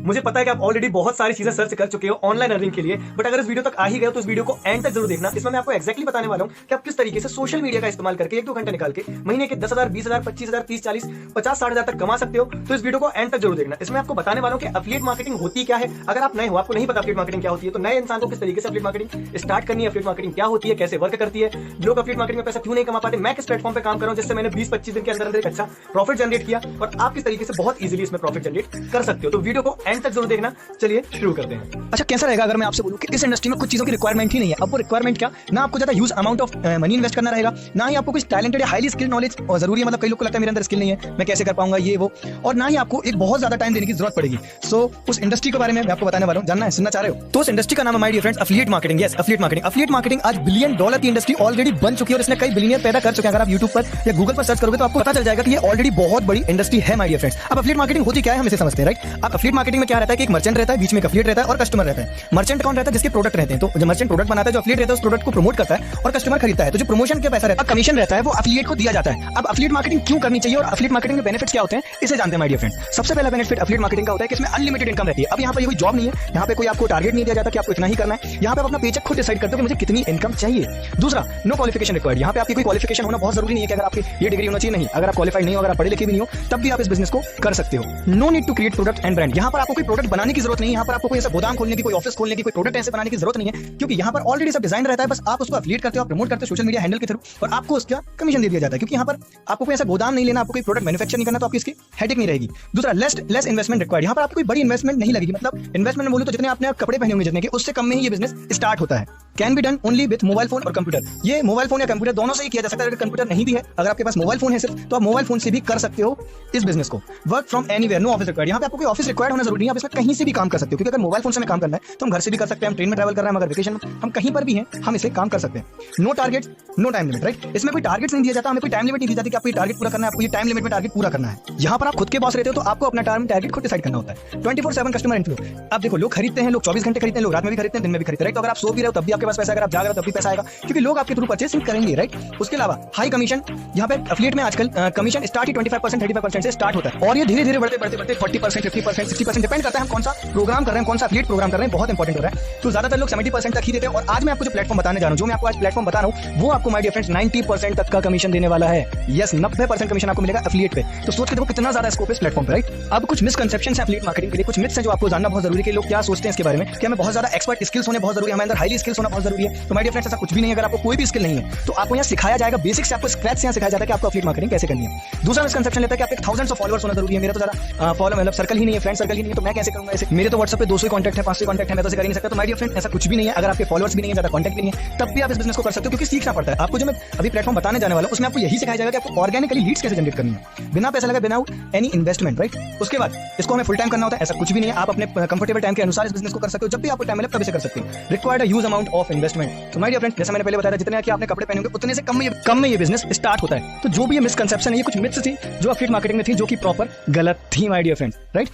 मुझे पता है कि आप ऑलरेडी बहुत सारी चीजें सर्च कर चुके हो ऑनलाइन अर्निंग के लिए, बट अगर इस वीडियो तक आ ही गए तो इस वीडियो को एंड तक जरूर देखना। इसमें मैं आपको एक्जैक्टली बताने वाला हूं कि आप किस तरीके से सोशल मीडिया का इस्तेमाल करके 1-2 घंटे निकाल के महीने के 10,000, 20,000, 25,000, 30, 40, 50, 60,000 तक कमा सकते हो। तो इस वीडियो को एंड तक जरूर देखना। इसमें आपको बताने वाला हूं कि एफिलिएट मार्केटिंग होती क्या है। अगर आप नए हो, आपको नहीं पता एफिलिएट मार्केटिंग क्या होती है, तो नए इंसान को किस तरीके से एफिलिएट मार्केटिंग स्टार्ट करनी है, एफिलिएट मार्केटिंग क्या होती है, कैसे वर्क करती है, लोग एफिलिएट मार्केटिंग में पैसा क्यों नहीं कमा पाते, मैं किस प्लेटफॉर्म पे काम कर रहा हूं जिससे मैंने 20-25 दिन के अंदर एक अच्छा प्रॉफिट जनरेट किया, और आप किस तरीके से बहुत इजीली इसमें प्रॉफिट जनरेट कर सकते हो। तो वीडियो को एंड तक जरूर देखना। चलिए शुरू करते हैं। अच्छा, कैसा रहेगा अगर मैं आपसे बोलूं कि इस इंडस्ट्री में कुछ चीजों की रिक्वायरमेंट ही नहीं है। अब वो रिक्वायरमेंट क्या, ना आपको ज्यादा huge amount of money invest करना रहेगा, ना ही आपको कुछ टैलेंटेड या हाईली स्किल्ड नॉलेज और जरूरी है। मतलब कई लोग को लगता है मेरे अंदर स्किल नहीं है, मैं कैसे कर पाऊंगा ये वो, और ना ही आपको एक बहुत ज्यादा टाइम देने की जरूरत पड़ेगी। सो उस इंडस्ट्री के बारे में मैं आपको बताने वाला हूं। जानना है, सुनना चाह रहे हो? तो उस इंडस्ट्री का नाम है my dear friends affiliate marketing. Yes, affiliate marketing. Affiliate marketing आज $1 बिलियन की इंडस्ट्री ऑलरेडी बन चुकी है और इसने कई बिलियनियर पैदा कर चुके हैं। अगर आप YouTube पर या Google पर सर्च करोगे तो आपको पता चल जाएगा कि ये ऑलरेडी बहुत बड़ी इंडस्ट्री है माय डियर फ्रेंड्स। अब एफिलिएट मार्केटिंग होती क्या है हम इसे समझते हैं, राइट? अब एफिलिएट मार्केटिंग में क्या रहता है कि एक मर्चेंट रहता है, बीच में एफिलिएट रहता है और कस्टमर रहता है। मर्चेंट कौन रहता है? जिसके प्रोडक्ट रहते हैं। तो जो मर्चेंट प्रोडक्ट बनाता है, जो एफिलिएट रहता है उस प्रोडक्ट को प्रमोट करता है और कस्टमर खरीदता है। तो जो प्रमोशन के पैसा रहता है, कमीशन रहता है, वो एफिलिएट को दिया जाता है। अब एफिलिएट मार्केटिंग क्यों करनी चाहिए और एफिलिएट मार्केटिंग के बेनिफिट्स क्या होते हैं, इसे जानते हैं माय डियर फ्रेंड्स। सबसे पहला बेनिफिट एफिलिएट मार्केटिंग का होता है कि इसमें अनलिमिटेड इनकम रहती है। अब यहाँ पर कोई जॉब नहीं है, यहाँ पे कोई आपको टारगेट नहीं दिया जाता कि आपको इतना ही करना है। यहाँ पे आप अपना पेचेक खुद डिसाइड करते हो कि मुझे कितनी इनकम चाहिए। दूसरा, नो क्वालिफिकेशन रिक्वायर्ड। यहाँ पे आपकी कोई क्वालिफिकेशन होना बहुत जरूरी नहीं है कि अगर आपकी ये डिग्री होना चाहिए, नहीं। अगर आप क्वालिफाइड नहीं हो, अगर आप पढ़े लिखे भी नहीं हो, तब भी आप इस बिजनेस को कर सकते हो। No need to create product and brand. यहाँ पर आपको कोई प्रोडक्ट बनाने की जरूरत नहीं है। यहाँ पर आपको कोई ऐसा गोदाम खोलने की, कोई ऑफिस खोलने की, कोई प्रोडक्ट ऐसे बनाने की जरूरत नहीं है, क्योंकि यहाँ पर ऑलरेडी सब डिजाइन रहता है। बस आप उसको एफिलिएट करते हो, प्रमोट करते हो सोशल मीडिया हैंडल के थ्रू, और आपको उसका कमीशन दे दिया जाता है। क्योंकि यहाँ पर आपको कोई ऐसा गोदाम नहीं लेना, आपको कोई प्रोडक्ट मैन्युफैक्चर नहीं करना, तो आपकी इसकी हेडेक नहीं रहेगी। दूसरा, लेस इन्वेस्टमेंट रिक्वायर्ड। यहाँ पर आपको कोई बड़ी इन्वेस्टमेंट नहीं लगेगी। मतलब इन्वेस्टमेंट बोलूं तो जितने आपने कपड़े पहने होंगे जितने के, उससे कम में ही ये बिजनेस स्टार्ट होता है। Can be done only with mobile phone और कंप्यूटर। ये मोबाइल फोन या कंप्यूटर दोनों से ही किया जा सकता है। अगर कंप्यूटर नहीं भी है, अगर आपके पास मोबाइल फोन है सिर्फ, तो आप मोबाइल फोन से भी कर सकते हो इस बिजनेस को। Work from anywhere, no office required. यहाँ पे आपको कोई ऑफिस रिक्वायर्ड होना जरूरी नहीं है, आप इसमें कहीं से भी काम कर सकते हो। क्योंकि अगर मोबाइल फोन से हमें काम करना है तो हम घर से भी कर सकते हैं, हम ट्रेन में ट्रैवल कर रहे हैं, मगर वेकेशन हम कहीं पर भी हैं, हम इसे काम कर सकते हैं। No targets, no time limit, right? इसमें कोई टारगेट्स नहीं दिया जाता, हमें कोई टाइम लिमिट नहीं दी जाती कि आपको ये टारगेट पूरा करना है, आपको ये टाइम लिमिट में टारगेट पूरा करना है। यहाँ पर आप खुद के बॉस रहते हो, तो आपको अपना टारगेट खुद डिसाइड करना होता है। 24/7 कस्टमर इन्फ्लो। अब देखो, लोग खरीदते हैं, लोग 24 घंटे खरीदते हैं, लोग रात में भी खरीदते हैं, दिन में भी खरीदते हैं, राइट? तो अगर आप सो भी रहे हो तब भी आपके पास पैसा, अगर आप जाग रहे हो तब भी पैसा आएगा, क्योंकि लोग आपके थ्रू परचेसिंग करेंगे, राइट? उसके अलावा हाई कमीशन। यहाँ पे एफिलिएट में आजकल कमीशन स्टार्ट ही 25%, 35% से स्टार्ट होता है, और ये धीरे धीरे बढ़ते 40%, 50%, 60%, डिपेंड करता है हम कौन सा प्रोग्राम कर रहे हैं, कौन सा एफिलिएट प्रोग्राम कर रहे हैं, बहुत इंपॉर्टेंट हो रहा है। तो ज्यादातर लोग 70% तक ही देते हैं। और आज मैं आपको जो प्लेटफॉर्म बताने जा रहा हूं, जो मैं आपको आज प्लेटफॉर्म बता रहा हूं, वो आपको माय डियर फ्रेंड्स 90% तक का कमीशन देने वाला है। यस, 90% कमीशन आपको मिलेगा एफिलिएट पे। तो सोच के देखो कितना ज्यादा स्कोप है इस प्लेटफॉर्म पे, राइट? अब कुछ मिसकंसेप्शन है एफिलिएट मार्केटिंग के लिए, कुछ मिथ्स हैं जो आपको जानना बहुत जरूरी है कि लोग क्या सोचते हैं इसके बारे में, कि हमें बहुत ज्यादा एक्सपर्ट स्किल्स होने बहुत जरूरी है, हमारे अंदर हाईली स्किल्स होना बहुत जरूरी है। तो माय डियर फ्रेंड्स, ऐसा कुछ भी नहीं है। अगर आपको कोई भी स्किल नहीं है तो आपको यहाँ सिखाया जाएगा, बेसिक से आपको स्क्रैच से सिखाया जाता है कि आपको एफिलिएट मार्केटिंग कैसे करनी है। दूसरा मिसकंसेप्शन लेता है कि आपके थाउजेंड्स ऑफ फॉलोअर्स होना जरूरी है। मेरा तो ज्यादा फॉलो मतलब सर्कल ही नहीं है, फ्रेंड सर्कल ही नहीं है, तो मैं कैसे करूंगा ऐसे? मेरे तो व्हाट्सएप पे 200 कॉन्टैक्ट है, 500 कॉन्टैक्ट है, मैं तो कर ही नहीं सकता। तो माय डियर फ्रेंड, ऐसा कुछ भी नहीं है। अगर आपके फॉलोअर्स भी नहीं है, ज्यादा कॉन्टैक्ट भी नहीं है, तब भी आप इस बिजनेस को कर सकते हो, क्योंकि सीखना पड़ता है आपको। जो मैं अभी प्लेटफॉर्म बताने जाने वाला हूं, उसमें आपको यही सिखाया जाएगा कि आपको ऑर्गेनिकली लीड्स कैसे जनरेट करनी है, बिना पैसा लगा, बिना एनी इन्वेस्टमेंट, राइट? उसके बाद इसको हमें फुल टाइम करना होता है, ऐसा कुछ भी नहीं है। आप अपने कंफर्टेबल टाइम के अनुसार इस बिजनेस को कर सकते हो, जब भी आपको टाइम मिले तब इसे कर सकते हो। Required huge amount of investment. तो माय डियर फ्रेंड, जैसे मैंने पहले बताया था, जितने कि आपने कपड़े पहने होंगे उतने से कम में ये बिजनेस स्टार्ट होता है। तो जो भी ये मिसकंसेप्शन है, ये कुछ मिथ्स थी जो एफिलिएट मार्केटिंग में थी, जो कि प्रॉपर गलत थी माय डियर फ्रेंड्स, राइट?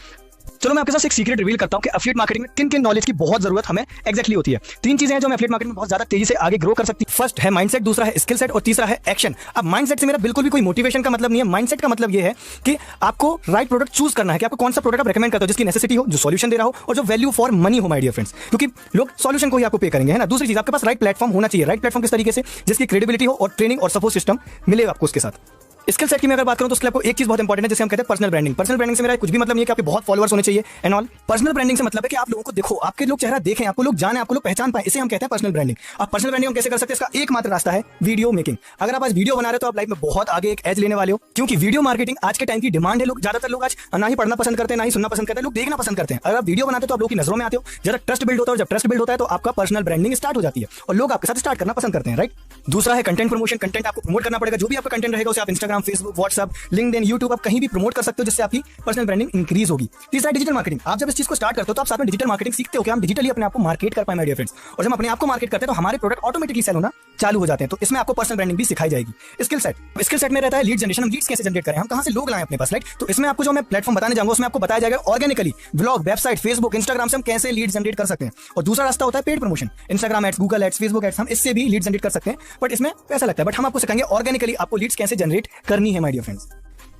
चलो मैं आपके साथ एक सीक्रेट रिवील करता हूं कि एफिलिएट मार्केटिंग में किन किन नॉलेज की बहुत जरूरत हमें एक्जैक्टली होती है। 3 चीजें हैं जो हमें एफिलिएट मार्केटिंग में बहुत ज्यादा तेजी से आगे ग्रो कर सकती है। फर्स्ट है माइंडसेट, दूसरा है स्किल सेट, और तीसरा है एक्शन। अब माइंडसेट से मेरा बिल्कुल भी कोई मोटिवेशन का मतलब नहीं है। माइंडसेट का मतलब ये है कि आपको राइट प्रोडक्ट चूज करना है, कि आपको कौन सा प्रोडक्ट आप रेकमेंड करते हो, जिसकी नेसेसिटी हो, जो सॉल्यूशन दे रहा हो, और जो वैल्यू फॉर मनी हो माय डियर फ्रेंड्स, क्योंकि लोग सॉल्यूशन को ही आपको पे करेंगे, है ना? दूसरी चीज, आपके पास राइट प्लेटफॉर्म होना चाहिए। राइट प्लेटफॉर्म किस तरीके से, जिसकी क्रेडिबिलिटी हो और ट्रेनिंग और सपोर्ट सिस्टम मिलेगा आपको उसके साथ। स्किल सेट की मैं अगर बात करूं तो उसके लिए आपको एक चीज बहुत इंपॉर्टेंट है, जिसे हम कहते हैं पर्सनल ब्रांडिंग। पर्सनल ब्रांडिंग से मेरा कुछ भी मतलब नहीं है कि आपके बहुत फॉलोअर्स होने चाहिए एंड ऑल। पर्सनल ब्रांडिंग से मतलब है कि आप लोगों को देखो, आपके लोग चेहरा देखें, आपको लोग जाने, आपको लोग पहचान पाए, इसे हम कहते हैं पर्सनल ब्रांडिंग। आप पर्सनल ब्रांडिंग हम कैसे कर सकते हैं? इसका एकमात्र रास्ता है वीडियो मेकिंग। अगर आप आज वीडियो बना रहे हो तो आप लाइफ में बहुत आगे एक एज लेने वाले हो, क्योंकि वीडियो मार्केटिंग आज के टाइम की डिमांड है। लोग ज्यादातर लोग आज ना ही पढ़ना पसंद करते हैं, ना ही सुनना पसंद करते हैं, लोग देखना पसंद करते हैं। अगर आप वीडियो बनाते हो तो आप लोगों की नजरों में आते हो, ज्यादा ट्रस्ट बिल्ड होता है, और जब ट्रस्ट बिल्ड होता है तो आपका पर्सनल ब्रांडिंग स्टार्ट हो जाती है और लोग आपके साथ स्टार्ट करना पसंद करते हैं, राइट? दूसरा है कंटेंट प्रमोशन। कंटेंट आपको प्रमोट करना पड़ेगा। जो भी आपका कंटेंट रहेगा उसे आप Instagram, Facebook, WhatsApp, LinkedIn, YouTube, आप कहीं भी प्रमोट कर सकते हो, जिससे आपकी पर्सनल ब्रांडिंग इंक्रीज होगी। तीसरा डिजिटल मार्केटिंग। आप जब इस चीज को स्टार्ट करते हो तो आप साथ में डिजिटल मार्केटिंग सीखते हो कि हम डिजिटली अपने आप को मार्केट कर पाए माय डियर फ्रेंड्स। और जब हम अपने आप को मार्केट करते हैं तो हमारे प्रोडक्ट ऑटोमेटिकली सेल होना चालू हो जाते हैं। तो इसमें आपको पर्सनल ब्रांडिंग भी सिखाई जाएगी। स्किल सेट में रहता है लीड जनरेशन। हम लीड्स कैसे जनरेट करें, हम कहां से लोग लाएं अपने पास, राइट? तो इसमें आपको जो मैं प्लेटफॉर्म बताने जाऊंगा उसमें आपको बताया जाएगा organically vlog, website, Facebook, Instagram से हम कैसे लीड जनरेट कर सकते हैं। और दूसरा रास्ता होता है paid promotion, Instagram ads, Google ads, Facebook ads, हम इससे भी लीड जनरेट कर सकते हैं, बट इसमें पैसा लगता है। बट हम आपको सिखाएंगे ऑर्गेनिकली आपको लीड्स कैसे जनरेट करनी है my dear friends.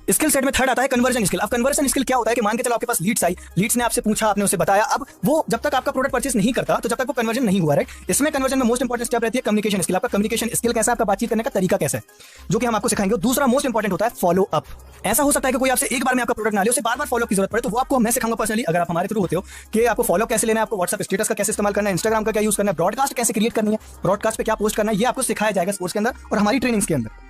Skill set में थर्ड आता है कन्वर्जन स्किल। अब कन्वर्जन स्किल क्या होता है कि मान के चलो आपके पास लीड्स आई, लीड्स ने आपसे पूछा, आपने उसे बताया, अब वो जब तक आपका प्रोडक्ट परचेस नहीं करता तो जब तक वो कन्वर्जन नहीं हुआ, राइट। इसमें कन्वर्जन में मोस्ट इंपॉर्टेंट स्टेप रहती है कम्युनिकेशन स्किल। आपका कम्युनिकेशन स्किल कैसा है, आपका बातचीत करने का तरीका कैसा है, जो कि हम आपको सिखाएंगे। दूसरा मोस्ट इंपॉर्टेंट होता है फॉलो अप। ऐसा हो सकता है कि कोई आपसे एक बार में आपका प्रोडक्ट ना ले, उसे बार-बार फॉलो की जरूरत पड़े, तो वो आपको मैं सिखाऊंगा पर्सनली अगर आप हमारे थ्रू होते हो, कि आपको फॉलो कैसे लेना है, आपको व्हाट्सएप स्टेटस का कैसे इस्तेमाल करना है, इंस्टाग्राम का क्या यूज करना है, ब्रॉडकास्ट कैसे क्रिएट करनी है, ब्रॉडकास्ट पे क्या पोस्ट करना है, ये आपको सिखाया जाएगा कोर्स के अंदर और हमारी ट्रेनिंग्स के अंदर।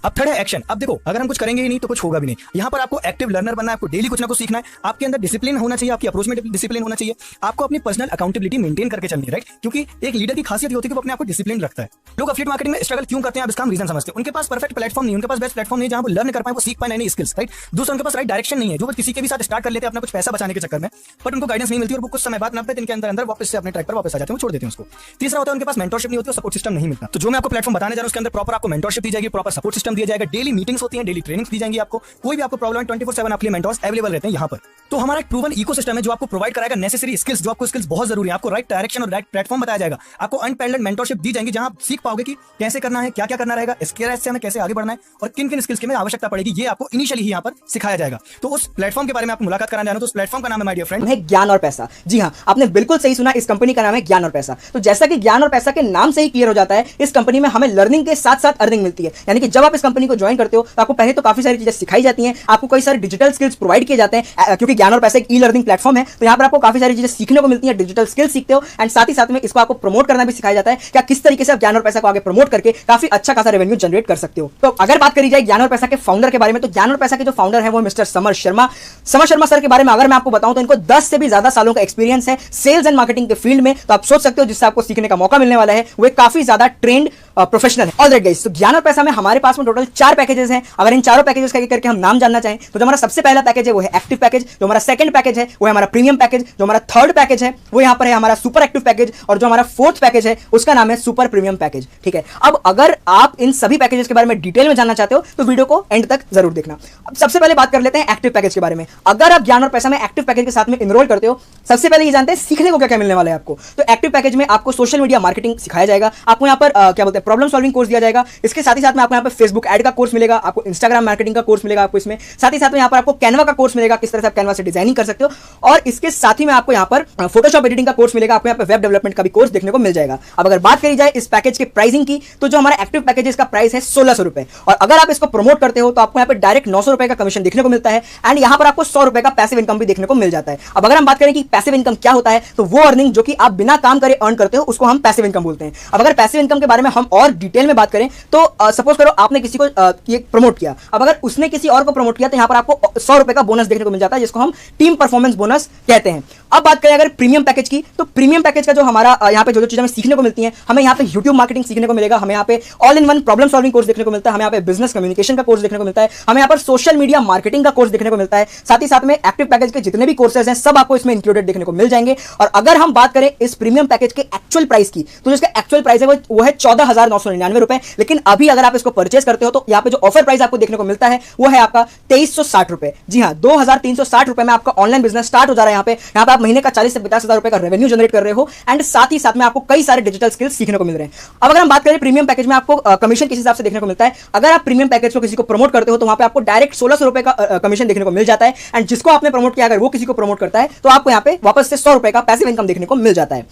अब थर्ड है एक्शन। अब देखो, अगर हम कुछ करेंगे ही नहीं तो कुछ होगा भी नहीं। यहाँ पर आपको एक्टिव लर्नर बनना है, आपको डेली कुछ ना कुछ सीखना है, आपके अंदर डिसिप्लिन होना चाहिए, आपकी अप्रोच में डिसिप्लिन होना चाहिए, आपको अपनी पर्सनल अकाउंटेबिलिटी मेंटेन करके चलनी है, राइट। क्योंकि एक लीडर की खासियत होती है कि वो अपने आप को डिसिप्लिन रखता है। लोग एफिलिएट मार्केटिंग में स्ट्रगल क्यों करते हैं, आप इसका हम रीजन समझते हैं। उनके पास परफेक्ट प्लेटफॉर्म नहीं, उनके पास बेस्ट प्लेटफॉर्म नहीं जहां वो लर्न कर पाए, वो सीख पाए नई स्किल्स, राइट। दूसरा, उनके पास राइट डायरेक्शन नहीं है, जो वो किसी के भी साथ स्टार्ट कर लेते हैं अपना कुछ पैसा बचाने के चक्कर में, बट उनको गाइडेंस नहीं मिलती और वो कुछ समय बाद 90 दिन के अंदर वापस से अपने ट्रैक पर वापस आ जाते हैं, वो छोड़ देते हैं उसको। तीसरा होता है उनके पास मेंटरशिप नहीं होती, सपोर्ट सिस्टम नहीं मिलता। तो जो मैं आपको प्लेटफॉर्म बताने जा रहा हूं उसके अंदर प्रॉपर आपको मेंटरशिप दी जाएगी, प्रॉपर सपोर्ट सिस्टम दिया जाएगा, डेली मीटिंग्स होती हैं, डेली ट्रेनिंग्स दी जाएंगी आपको। कोई भी आपको प्रॉब्लम है 24/7 आपके लिए मेंटर्स अवेलेबल रहते हैं यहाँ पर। तो हमारा एक प्रूवन इकोसिस्टम है जो आपको प्रोवाइड कराएगा नेसेसरी स्किल्स, जो आपको स्किल्स बहुत जरूरी है। आपको राइट डायरेक्शन और राइट प्लेटफॉर्म बताया जाएगा, आपको अनपैरेलल्ड मेंटरशिप दी जाएंगी जहां आप सीख पाओगे कि कैसे करना है, क्या क्या करना रहेगा, स्किल से हमें कैसे आगे बढ़ना है और किन किन स्किल्स की हमें आवश्यकता पड़ेगी, ये आपको इनिशियली ही यहाँ पर सिखाया जाएगा। तो उस प्लेटफॉर्म के बारे में आपको मुलाकात कराने जाना, तो उस प्लेटफॉर्म का नाम है माय डियर फ्रेंड है ज्ञान और पैसा। जी हाँ, आपने बिल्कुल सही सुना, इस कंपनी का नाम है ज्ञान और पैसा। तो जैसा कि ज्ञान और पैसा के नाम से ही क्लियर हो जाता है, इस कंपनी में हमें लर्निंग के साथ साथ अर्निंग मिलती है। यानी कि जब आप इस कंपनी को ज्वाइन करते हो तो आपको पहले तो काफी सारी चीजें सिखाई जाती हैं, आपको कई सारे डिजिटल स्किल्स प्रोवाइड किए जाते हैं, क्योंकि ज्ञान और पैसा एक ई लर्निंग प्लेटफॉर्म है। तो यहाँ पर आपको काफी सारी चीजें सीखने को मिलती हैं, डिजिटल स्किल्स सीखते हो, एंड साथ ही साथ में इसको आपको प्रमोट करना भी सिखाया जाता है, क्या किस तरीके से आप ज्ञान और पैसा को आगे प्रमोट करके काफी अच्छा खासा रेवेन्यू जनरेट कर सकते हो। तो अगर बात करी जाए ज्ञान और पैसा के फाउंडर के बारे में, तो ज्ञान और पैसा के जो फाउंडर है वो mister summer Sharma. Summer Sharma sir के बारे में अगर मैं आपको बताऊं तो इनको 10 से भी ज्यादा सालों का एक्सपीरियंस है सेल्स एंड मार्केटिंग के फील्ड में। तो आप सोच सकते हो जिससे आपको सीखने का मौका मिलने वाला है वो काफी ज्यादा ट्रेंड प्रोफेशनल है। ऑलराइट गाइस, तो ज्ञान और पैसा में हमारे पास में टोटल 4 पैकेजेस हैं। अगर इन चारों पैकेजेस का एक करके हम नाम जानना चाहें तो जो हमारा सबसे पहला पैकेज है वो है एक्टिव पैकेज, जो हमारा सेकंड पैकेज है वो है हमारा प्रीमियम पैकेज, जो हमारा थर्ड पैकेज है वो यहाँ पर है हमारा सुपर एक्टिव पैकेज, और जो हमारा फोर्थ पैकेज है उसका नाम है सुपर प्रीमियम पैकेज। ठीक है, अब अगर आप इन सभी पैकेजेस के बारे में डिटेल में जानना चाहते हो तो वीडियो को एंड तक जरूर देखना। अब सबसे पहले बात कर लेते हैं एक्टिव पैकेज के बारे में। अगर आप ज्ञान और पैसा में एक्टिव पैकेज के साथ में इनरोल करते हो, सबसे पहले ये जानते हैं सीखने को क्या क्या मिलने वाला है आपको। तो एक्टिव पैकेज में आपको सोशल मीडिया मार्केटिंग सिखाया जाएगा, आपको यहाँ पर क्या बोलते हैं प्रॉब्लम सॉल्विंग कोर्स दिया जाएगा। इसके साथ ही साथ में आपको यहाँ पर फेसबुक एड का कोर्स मिलेगा, आपको इंस्टाग्राम मार्केटिंग का कोर्स मिलेगा, आपको इसमें साथ ही साथ में यहाँ पर आपको कैनवा का कोर्स मिलेगा, किस तरह से आप कैनवा से डिजाइनिंग कर सकते हो, और इसके साथ ही में आपको यहाँ पर फोटोशॉप एडिटिंग का कोर्स मिलेगा, आपको यहाँ पर वेब डेवलपमेंट का भी कोर्स देखने को मिल जाएगा। अब अगर बात करी जाए इस पैकेज के प्राइसिंग की, तो जो हमारा एक्टिव पैकेज है इसका प्राइस है 1600 रुपए, और अगर आप इसको प्रमोट करते हो तो आपको यहाँ पर डायरेक्ट 900 रुपए का कमीशन देखने को मिलता है, एंड यहाँ पर आपको 100 रुपए का पैसिव इनकम भी देखने को मिल जाता है। अब अगर हम बात करें कि पैसिव इनकम क्या होता है, तो वो अर्निंग जो कि आप बिना काम करे अर्न करते हो उसको हम पैसिव इनकम बोलते हैं। अब अगर पैसिव इनकम के बारे में हम और डिटेल में बात करें तो सपोज करो आपने किसी को ये प्रमोट किया, अब अगर उसने किसी और को प्रमोट किया तो यहाँ पर आपको 100 रुपए का बोनस देखने को मिल जाता है, जिसको हम टीम परफॉर्मेंस बोनस कहते हैं। अब बात करें अगर प्रीमियम पैकेज की, तो प्रीमियम पैकेज का जो हमारा यहाँ पे जो चीजें हमें सीखने को मिलती हैं, हमें यहाँ पे यूट्यूब मार्केटिंग सीखने को मिलेगा, हमें यहाँ पे all in one problem solving course देखने को मिलता है, हमें यहाँ पे बिजनेस कम्युनिकेशन का कोर्स देखने को मिलता है, हमें यहाँ पर सोशल मीडिया मार्केटिंग का कोर्स देखने को मिलता है। साथ ही साथ में एक्टिव पैकेज के जितने भी कोर्सेज हैं सब आपको इसमें इंक्लूडेड देखने को मिल जाएंगे। और अगर हम बात करें इस प्रीमियम पैकेज के एक्चुअल प्राइस की, तो जिसका एक्चुअल प्राइस है वो है 14,999 रुपए, लेकिन अभी अगर आप इसको परचेस करते हो तो यहाँ पे जो ऑफर प्राइस आपको देखने को मिलता है वो है आपका 2360 रुपए। जी हाँ, 2360 रुपए में आपका ऑनलाइन बिजनेस स्टार्ट हो जा रहा है। यहाँ पे आप महीने का 40 से 50 हजार रुपए का रेवेन्यू जनरेट कर रहे हो, एंड साथ ही साथ में आपको कई सारे डिजिटल स्किल्स सीखने को मिल रहे हैं। अब अगर हम बात करें प्रीमियम पैकेज में आपको कमीशन किस हिसाब से देखने को मिलता है, अगर आप प्रीमियम पैकेज को किसी को प्रमोट करते हो तो वहां पे आपको डायरेक्ट 1600 रुपए का कमीशन देखने को मिल जाता है, एंड जिसको आपने प्रमोट किया अगर वो किसी को प्रमोट करता है तो आपको यहाँ पे वापस से 100 रुपए का पैसिव इनकम देखने को मिल जाता है।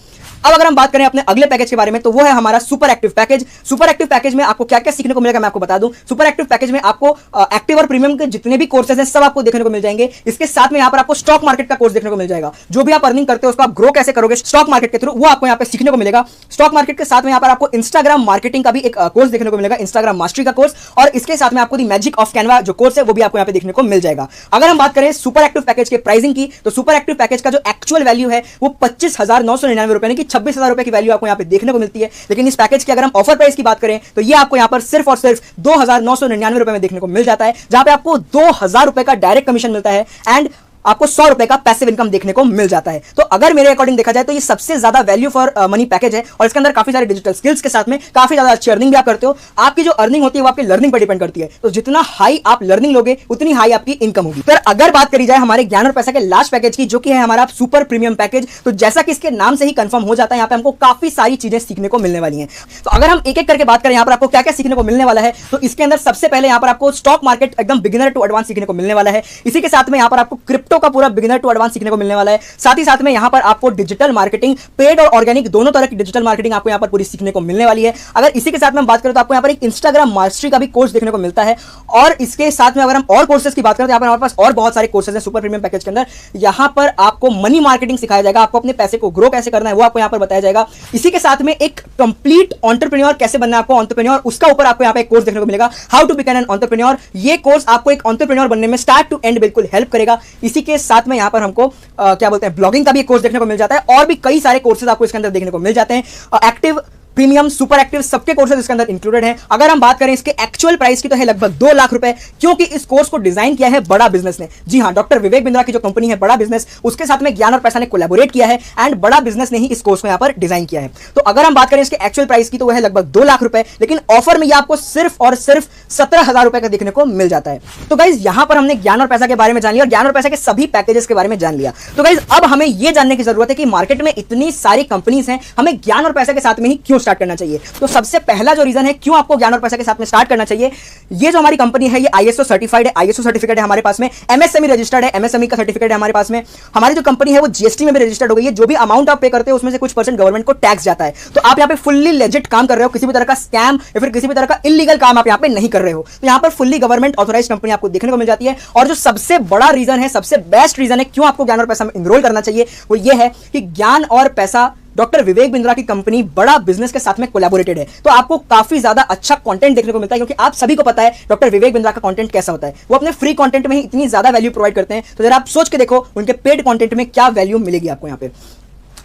अब अगर हम बात करें अपने अगले पैकेज के बारे में, तो वो है हमारा super active package. Super active package में आपको क्या क्या सीखने को मिलेगा मैं आपको बता दूं। सुपर एक्टिव पैकेज में आपको एक्टिव और प्रीमियम के जितने भी कोर्सेज हैं सब आपको देखने को मिल जाएंगे। इसके साथ में यहाँ पर आपको स्टॉक मार्केट का कोर्स देखने को मिल जाएगा, जो भी आप अर्निंग करते हो उसको आप ग्रो कैसे करोगे स्टॉक मार्केट के थ्रू, वो आपको यहाँ पे सीखने को मिलेगा। स्टॉक मार्केट के साथ में यहाँ पर आपको इंस्टाग्राम मार्केटिंग का भी एक कोर्स देखने को मिलेगा, इंस्टाग्राम मास्टरी का कोर्स, और इसके साथ में आपको दी मैजिक ऑफ कैनवा जो कोर्स है वो भी आपको यहाँ पे देखने को मिल जाएगा। अगर हम बात करें सुपर एक्टिव पैकेज के प्राइसिंग की, तो सुपर एक्टिव पैकेज का जो एक्चुअल वैल्यू है वो 25,999 रुपए, यानी कि 26,000 रुपए की वैल्यू आपको यहाँ पे देखने को मिलती है। लेकिन इस पैकेज की अगर हम ऑफर प्राइस की बात करें तो ये आपको यहाँ पर सिर्फ और सिर्फ 2,999 रुपए में देखने को मिल जाता है, जहां पे आपको 2,000 रुपए का डायरेक्ट कमीशन मिलता है, एंड आपको 100 रुपए का पैसिव इनकम देखने को मिल जाता है। तो अगर मेरे अकॉर्डिंग देखा जाए तो ये सबसे ज्यादा वैल्यू फॉर मनी पैकेज है और इसके अंदर काफी सारे डिजिटल स्किल्स के साथ में काफी ज्यादा अच्छी अर्निंग भी आप करते हो। आपकी जो अर्निंग होती है वो आपकी लर्निंग पर डिपेंड करती है, तो जितना हाई आप लर्निंग लोगे उतनी हाई आपकी इनकम होगी। फिर अगर बात करी जाए हमारे ज्ञान और पैसा के लास्ट पैकेज की, जो कि है हमारा सुपर प्रीमियम पैकेज, तो जैसा कि इसके नाम से ही कंफर्म हो जाता है, यहाँ पे हमको काफी सारी चीजें सीखने को मिलने वाली हैं। तो अगर हम एक एक करके बात करें यहाँ पर आपको क्या क्या सीखने को मिलने वाला है, तो इसके अंदर सबसे पहले यहाँ पर आपको स्टॉक मार्केट एकदम बिगिनर टू एडवांस सीखने को मिलने वाला है। इसी के साथ में यहाँ पर आपको क्रिप्टो का पूरा बिगिनर टू एडवांस सीखने को मिलने वाला है। साथ ही साथ में यहाँ पर आपको डिजिटल मार्केटिंग, पेड और ऑर्गेनिक दोनों तरह की डिजिटल मार्केटिंग आपको यहाँ पर पूरी सीखने को मिलने वाली है। अगर इसी के साथ में हम बात करें तो आपको यहाँ पर एक इंस्टाग्राम मास्टरी का भी कोर्स देखने को मिलता है। और इसके साथ में अगर हम और कोर्सेज की बात करें तो यहाँ पर हमारे पास और बहुत सारे कोर्सेज हैं सुपर प्रीमियम पैकेज के अंदर। यहाँ पर आपको मनी मार्केटिंग सिखाया जाएगा, आपको अपने पैसे को ग्रो कैसे करना है वो आपको यहाँ पर बताया जाएगा। इसी के साथ में एक कंप्लीट एंटरप्रेन्योर कैसे बनना है आपको एंटरप्रेन्योर, उसका ऊपर आपको यहाँ पे एक कोर्स देखने को मिलेगा, how to become an entrepreneur. ये कोर्स आपको एक एंटरप्रेन्योर बनने में स्टार्ट टू एंड बिल्कुल हेल्प करेगा। इसी के साथ में यहाँ पर हमको क्या बोलते हैं, ब्लॉगिंग का भी एक कोर्स देखने को मिल जाता है और भी कई सारे कोर्सेज आपको इसके अंदर देखने को मिल जाते हैं। एक्टिव, प्रीमियम, सुपर एक्टिव सबके कोर्सेज इसके अंदर इंक्लूडेड हैं। अगर हम बात करें इसके एक्चुअल प्राइस की तो है लगभग 2 लाख रुपए, क्योंकि इस कोर्स को डिजाइन किया है बड़ा बिजनेस ने। जी हां, डॉक्टर विवेक बिंद्रा की जो कंपनी है बड़ा बिजनेस, उसके साथ में ज्ञान और पैसा ने कोलैबोरेट किया है एंड बड़ा बिजनेस ने ही इस कोर्स को यहां पर डिजाइन किया है। तो अगर हम बात करें इसके एक्चुअल प्राइस की तो वह है लगभग 2 लाख रुपए, लेकिन ऑफर में यह आपको सिर्फ और सिर्फ 17,000 रुपए का देखने को मिल जाता है। तो गाइज यहां पर हमने ज्ञान और पैसा के बारे में जान लिया और ज्ञान और पैसा के सभी पैकेजेस के बारे में जान लिया। तो गाइज अब हमें यह जानने की जरूरत है कि मार्केट में इतनी सारी कंपनीज हैं, हमें ज्ञान और पैसा के साथ में ही क्यों स्टार्ट करना चाहिए। तो सबसे पहला जो रीजन है क्यों आपको ज्ञान और पैसा के साथ में स्टार्ट करना चाहिए, ये जो हमारी कंपनी है ये ISO सर्टिफाइड है, ISO सर्टिफिकेट है हमारे पास में, MSME रजिस्टर्ड है, MSME का सर्टिफिकेट है हमारे पास में। हमारी जो कंपनी है वो GST में भी रजिस्टर्ड हो गई है। जो भी अमाउंट आप पे करते हो उसमें से कुछ % गवर्नमेंट को टैक्स जाता है। तो आप यहाँ पे फुल्ली लेजिट काम कर रहे हो, किसी भी तरह का स्कैम या फिर किसी भी तरह का इलीगल काम आप यहाँ पे नहीं कर रहे हो। तो यहाँ पर फुल्ली गवर्नमेंट ऑथराइज कंपनी आपको देखने को मिल जाती है। और जो सबसे बड़ा रीजन है, सबसे बेस्ट रीजन है क्यों आपको ज्ञान और पैसा में इनरोल करना चाहिए, वो ये है कि ज्ञान और पैसा डॉक्टर विवेक बिंद्रा की कंपनी बड़ा बिजनेस के साथ में कोलैबोरेटेड है। तो आपको काफी ज्यादा अच्छा कंटेंट देखने को मिलता है, क्योंकि आप सभी को पता है डॉक्टर विवेक बिंद्रा का कंटेंट कैसा होता है। वो अपने फ्री कंटेंट में ही इतनी ज्यादा वैल्यू प्रोवाइड करते हैं। तो जरा आप सोच के देखो उनके पेड कंटेंट में क्या वैल्यू मिलेगी आपको यहाँ पे।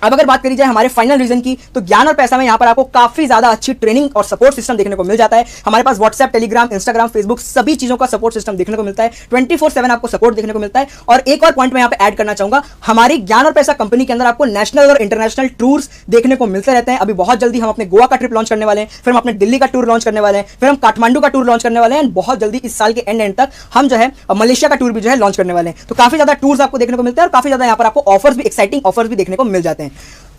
अब अगर बात करी जाए हमारे फाइनल रीजन की, तो ज्ञान और पैसा में यहां पर आपको काफी ज्यादा अच्छी ट्रेनिंग और सपोर्ट सिस्टम देखने को मिल जाता है। हमारे पास व्हाट्सएप, टेलीग्राम, इंस्टाग्राम, फेसबुक सभी चीजों का सपोर्ट सिस्टम देखने को मिलता है। 24/7 आपको सपोर्ट देखने को मिलता है। और एक और पॉइंट मैं यहां पे ऐड करना चाहूंगा, हमारी ज्ञान और पैसा कंपनी के अंदर आपको नेशनल और इंटरनेशनल टूर्स देखने को मिलते रहते हैं। अभी बहुत जल्दी हम अपने गोवा का ट्रिप लॉन्च करने वाले हैं, फिर हम अपने दिल्ली का टूर लॉन्च करने वाले हैं, फिर हम काठमांडू का टूर लॉन्च करने वाले हैं। बहुत जल्दी इस साल के एंड तक हम जो है मलेशिया का टूर भी जो है लॉन्च करने वाले हैं। तो काफी ज्यादा टूर्स आपको देखने को मिलते हैं और काफी ज्यादा यहां पर आपको ऑफर्स भी, एक्साइटिंग ऑफर्स भी देखने को मिल जाते हैं।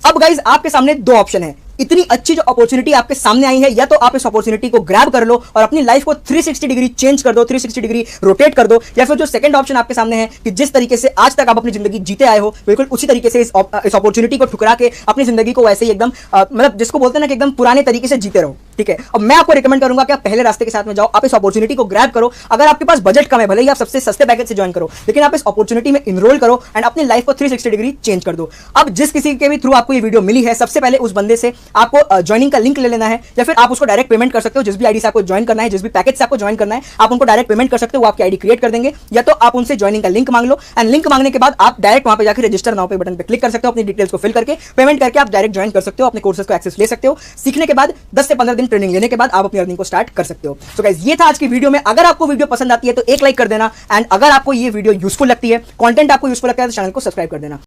अब गाइज आपके सामने 2 ऑप्शन है। इतनी अच्छी जो अपॉर्चुनिटी आपके सामने आई है, या तो आप इस अपॉर्चुनिटी को ग्रैब कर लो और अपनी लाइफ को 360 डिग्री चेंज कर दो, 360 डिग्री रोटेट कर दो, या फिर जो सेकंड ऑप्शन आपके सामने है कि जिस तरीके से आज तक आप अपनी जिंदगी जीते आए हो, बिल्कुल उसी तरीके से इस अपॉर्चुनिटी को ठुकरा के अपनी जिंदगी को वैसे ही एकदम मतलब जिसको बोलते हैं ना कि एकदम पुराने तरीके से जीते रहो। ठीक है, अब मैं आपको रिकमेंड करूंगा कि आप पहले रास्ते के साथ में जाओ, आप इस अपॉर्चुनिटी को ग्रैब करो। अगर आपके पास बजट कम है, भले ही आप सबसे सस्ते पैकेज से ज्वाइन करो, लेकिन आप इस अपॉर्चुनिटी में इनरोल करो एंड अपनी लाइफ को 360 डिग्री चेंज कर दो। अब जिस किसी के भी थ्रू आपको ये वीडियो मिली है, सबसे पहले उस बंदे से आपको ज्वाइनिंग का लिंक ले लेना है, या फिर आप उसको डायरेक्ट पेमेंट कर सकते हो। जिस भी आईडी से आपको ज्वाइन करना है, जिस भी पैकेज से आपको ज्वाइन करना है, आप उनको डायरेक्ट पेमेंट कर सकते हो, वो आपकी आईडी क्रिएट कर देंगे। या तो आप उनसे ज्वाइनिंग का लिंक मांग लो एंड लिंक मांगने के बाद आप डायरेक्ट वहां पे जाकर रजिस्टर नाउ पे बटन पे क्लिक कर सकते हो। अपनी डिटेल्स को फिल करके पेमेंट करके आप डायरेक्ट ज्वाइन कर सकते हो, अपने कोर्सेज को एक्सेस ले सकते हो। सीखने के बाद 10 से 15 दिन ट्रेनिंग लेने के बाद आप अपनी अर्निंग को स्टार्ट कर सकते हो। सो गाइस, ये था आज की वीडियो में। अगर आपको वीडियो पसंद आती है तो एक लाइक कर देना एंड अगर आपको ये वीडियो यूजफुल लगती है, कंटेंट आपको यूजफुल लगता है तो चैनल को सब्सक्राइब कर देना।